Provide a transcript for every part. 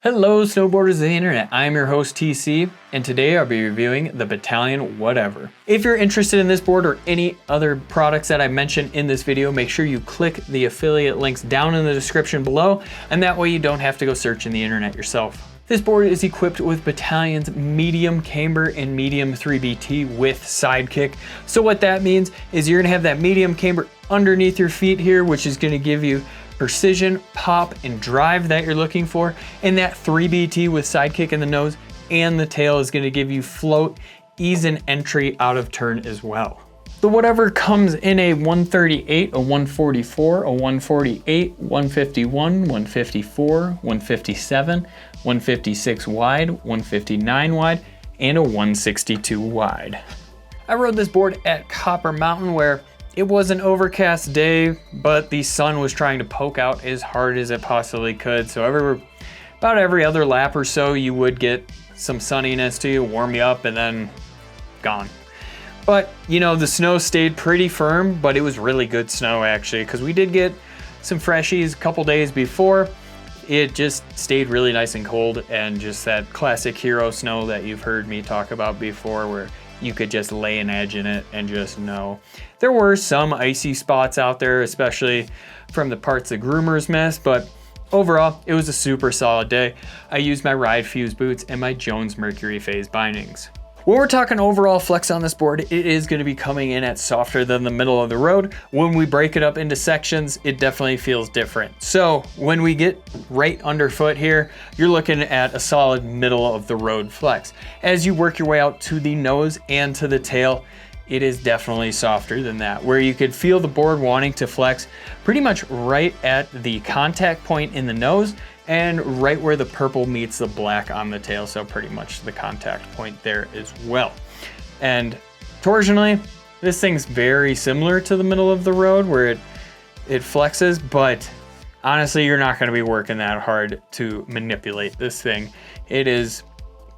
Hello snowboarders of the internet, I'm your host TC, and today I'll be reviewing the Bataleon whatever. If you're interested in this board or any other products that I mentioned in this video, make sure you click the affiliate links down in the description below, and that way you don't have to go searching the internet yourself. This board is equipped with Bataleon's medium camber and medium 3BT with sidekick. So what that means is you're gonna have that medium camber underneath your feet here, which is gonna give you precision, pop, and drive that you're looking for. And that 3BT with sidekick in the nose and the tail is gonna give you float, ease, and entry out of turn as well. The whatever comes in a 138, a 144, a 148, 151, 154, 157, 156 wide, 159 wide, and a 162 wide. I rode this board at Copper Mountain where it was an overcast day, but the sun was trying to poke out as hard as it possibly could. So about every other lap or so, you would get some sunniness to you, warm you up, and then gone. But you know, the snow stayed pretty firm, but it was really good snow actually, because we did get some freshies a couple days before. It just stayed really nice and cold, and just that classic hero snow that you've heard me talk about before, where you could just lay an edge in it and just know. There were some icy spots out there, especially from the parts the groomers missed, but overall, it was a super solid day. I used my Ride Fuse boots and my Jones Mercury phase bindings. When we're talking overall flex on this board, it is going to be coming in at softer than the middle of the road. When we break it up into sections, it definitely feels different. So when we get right underfoot here, you're looking at a solid middle of the road flex. As you work your way out to the nose and to the tail, it is definitely softer than that, where you could feel the board wanting to flex pretty much right at the contact point in the nose and right where the purple meets the black on the tail, so pretty much the contact point there as well. And torsionally, this thing's very similar to the middle of the road where it flexes, but honestly, you're not gonna be working that hard to manipulate this thing. It is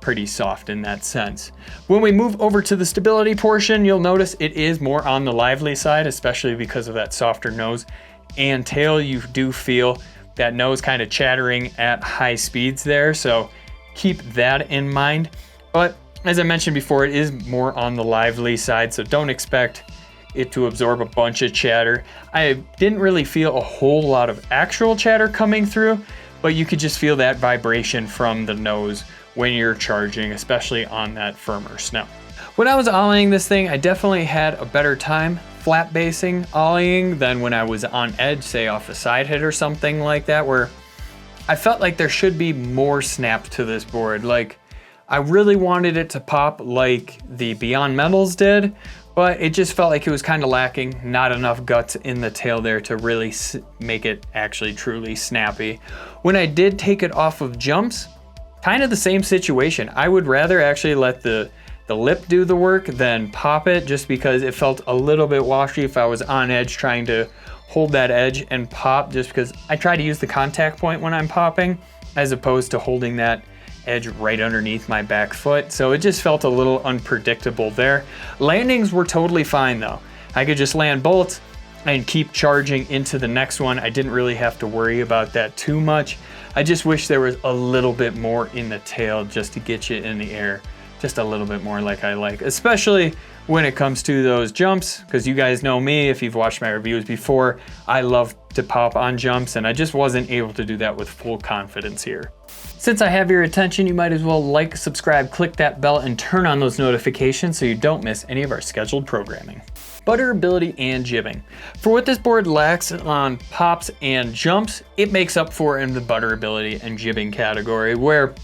pretty soft in that sense. When we move over to the stability portion, you'll notice it is more on the lively side, especially because of that softer nose and tail. You do feel that nose kind of chattering at high speeds there, so keep that in mind. But as I mentioned before, it is more on the lively side, so don't expect it to absorb a bunch of chatter. I didn't really feel a whole lot of actual chatter coming through, but you could just feel that vibration from the nose when you're charging, especially on that firmer snow. When I was ollieing this thing, I definitely had a better time flat basing ollieing than when I was on edge, say off a side hit or something like that, where I felt like there should be more snap to this board. Like, I really wanted it to pop like the Beyond Metals did, but it just felt like it was kind of lacking, not enough guts in the tail there to really make it actually truly snappy. When I did take it off of jumps, kind of the same situation. I would rather actually let the lip do the work than pop it, just because it felt a little bit washy if I was on edge trying to hold that edge and pop, just because I try to use the contact point when I'm popping as opposed to holding that edge right underneath my back foot. So it just felt a little unpredictable there. Landings were totally fine though. I could just land bolts and keep charging into the next one. I didn't really have to worry about that too much. I just wish there was a little bit more in the tail just to get you in the air just a little bit more like I like, especially when it comes to those jumps, because you guys know me, if you've watched my reviews before, I love to pop on jumps, and I just wasn't able to do that with full confidence here. Since I have your attention, you might as well like, subscribe, click that bell, and turn on those notifications so you don't miss any of our scheduled programming. Butterability and jibbing. For what this board lacks on pops and jumps, it makes up for in the butterability and jibbing category, where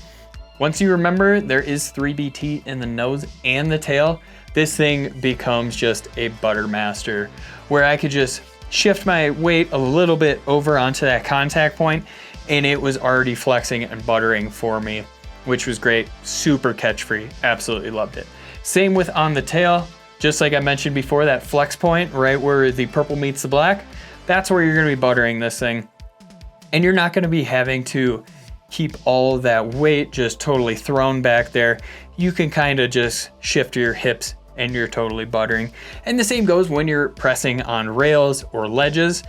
once you remember there is 3BT in the nose and the tail, this thing becomes just a butter master, where I could just shift my weight a little bit over onto that contact point and it was already flexing and buttering for me, which was great. Super catch free, absolutely loved it. Same with on the tail, just like I mentioned before, that flex point right where the purple meets the black, that's where you're gonna be buttering this thing. And you're not gonna be having to keep all of that weight just totally thrown back there. You can kind of just shift your hips and you're totally buttering. And the same goes when you're pressing on rails or ledges.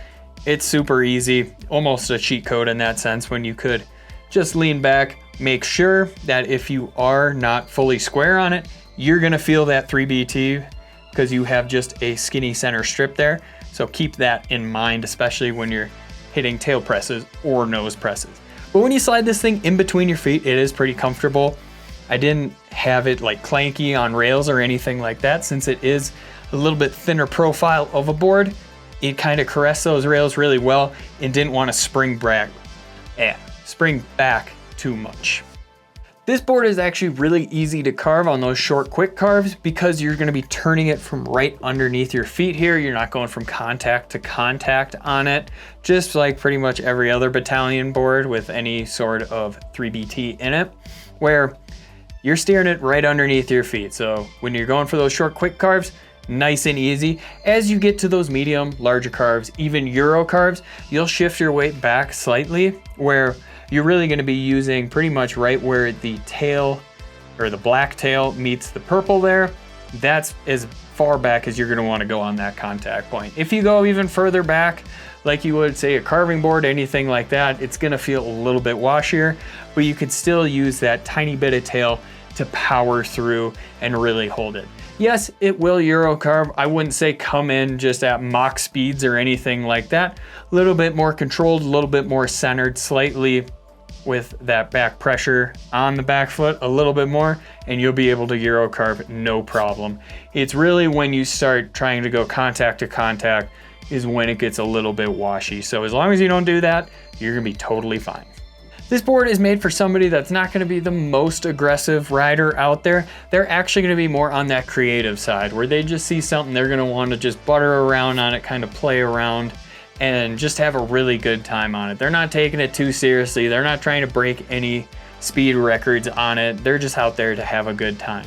It's super easy, almost a cheat code in that sense, when you could just lean back. Make sure that if you are not fully square on it, you're gonna feel that 3BT because you have just a skinny center strip there. So keep that in mind, especially when you're hitting tail presses or nose presses. But when you slide this thing in between your feet, it is pretty comfortable. I didn't have it like clanky on rails or anything like that, since it is a little bit thinner profile of a board. It kind of caressed those rails really well and didn't want to spring back too much. This board is actually really easy to carve on those short quick carves because you're going to be turning it from right underneath your feet here. You're not going from contact to contact on it, just like pretty much every other Bataleon board with any sort of 3BT in it, where you're steering it right underneath your feet. So when you're going for those short quick carves, nice and easy. As you get to those medium, larger carves, even Euro carves, you'll shift your weight back slightly, where you're really going to be using pretty much right where the tail or the black tail meets the purple there. That's as far back as you're going to want to go on that contact point. If you go even further back, like you would say a carving board, anything like that, it's going to feel a little bit washier, but you could still use that tiny bit of tail to power through and really hold it. Yes, it will Euro carve. I wouldn't say come in just at Mach speeds or anything like that. A little bit more controlled, a little bit more centered, slightly with that back pressure on the back foot a little bit more, and you'll be able to Euro carve no problem. It's really when you start trying to go contact to contact is when it gets a little bit washy. So as long as you don't do that, you're gonna be totally fine. This board is made for somebody that's not gonna be the most aggressive rider out there. They're actually gonna be more on that creative side, where they just see something, they're gonna wanna just butter around on it, kind of play around, and just have a really good time on it. They're not taking it too seriously. They're not trying to break any speed records on it. They're just out there to have a good time.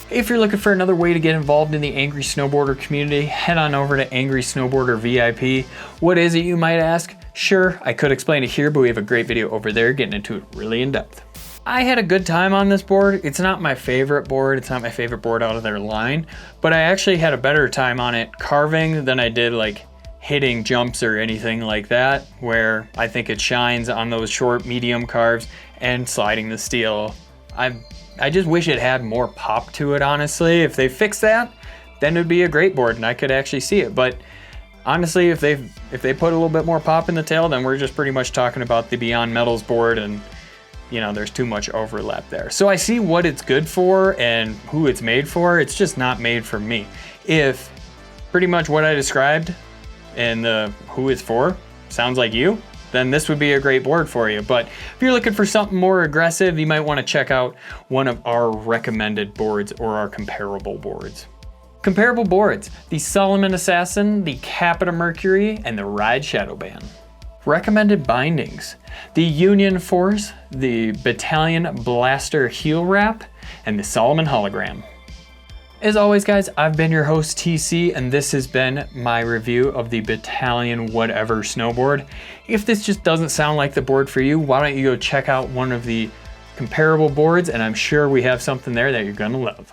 If you're looking for another way to get involved in the Angry Snowboarder community, head on over to Angry Snowboarder VIP. What is it, you might ask? Sure, I could explain it here, but we have a great video over there getting into it really in depth. I had a good time on this board. It's not my favorite board. It's not my favorite board out of their line, but I actually had a better time on it carving than I did like hitting jumps or anything like that, where I think it shines on those short medium carves and sliding the steel. I just wish it had more pop to it, honestly. If they fix that, then it'd be a great board and I could actually see it. But honestly, if they put a little bit more pop in the tail, then we're just pretty much talking about the Beyond Metals board, and you know, there's too much overlap there. So I see what it's good for and who it's made for. It's just not made for me. If pretty much what I described and who it's for sounds like you, then this would be a great board for you. But if you're looking for something more aggressive, you might want to check out one of our recommended boards or our comparable boards. Comparable boards: the Salomon Assassin, the Capita Mercury, and the Ride Shadowban. Recommended bindings: the Union Force, the Bataleon Blaster heel wrap, and the Salomon Hologram. As always, guys, I've been your host, TC, and this has been my review of the Bataleon whatever snowboard. If this just doesn't sound like the board for you, why don't you go check out one of the comparable boards, and I'm sure we have something there that you're gonna love.